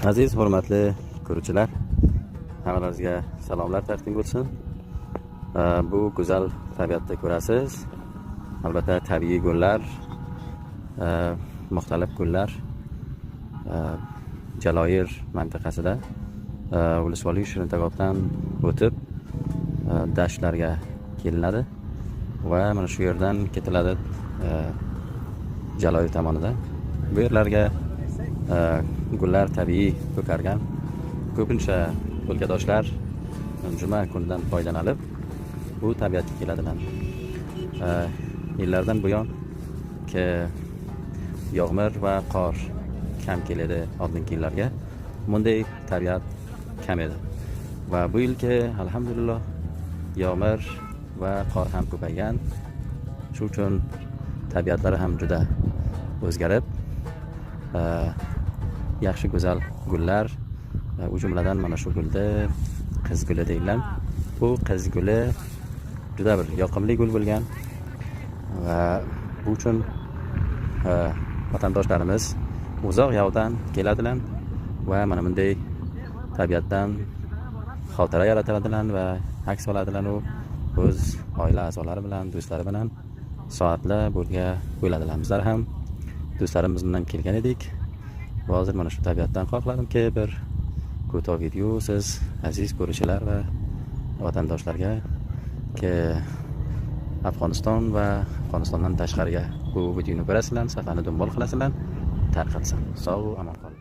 Aziz hurmatli ko'ruvchilar, hammalaringizga salomlar taqdim bo'lsin. Bu go'zal tabiatda ko'rasiz. Albatta tabiiy gullar, muxtalif gullar Jaloir mintaqasida Ulusvali Shirintagohdan o'tib dashtlarga kelinadi va mana shu yerdan ketiladi Jaloir tomonida. Bu yerlarga gullar tabiiy ko'kargan. Ko'pincha o'lkadoshlar juma kunidan foydalanib bu tabiatga keladilar. Yillardan buyon yog'mur va qor kam keladi oldingi yillarga. Bunday tabiat kam edi. Va bu yilki alhamdulillah yog'mur va qor ham ko'paygan. Shu uchun tabiatlari ham juda o'zgarib, yaxshi go'zal gullar, u jumladan mana shu gulni qiz guli deyiladi. Bu qiz guli juda bir yoqimli gul bo'lgan va bu uchun vatandoshlarimiz uzoq yoqdan keladilar va mana bunday tabiatdan xotira yaratadilar va aks oladilar. U o'z oila a'zolari bilan, do'stlari bilan soatlab birga bo'ladilar. Bizlar ham do'stlarimiz bilan kelgan edik. Hozir mana shu tabiatdan xohladimki bir foto video siz aziz ko'ruvchilar va vatandoshlarga Afg'oniston va Afg'onistondan tashqariga bu videoni ko'rasizlar, safarni do'mbol qilasizlar, tarqatsin. Sog' va omon qoling.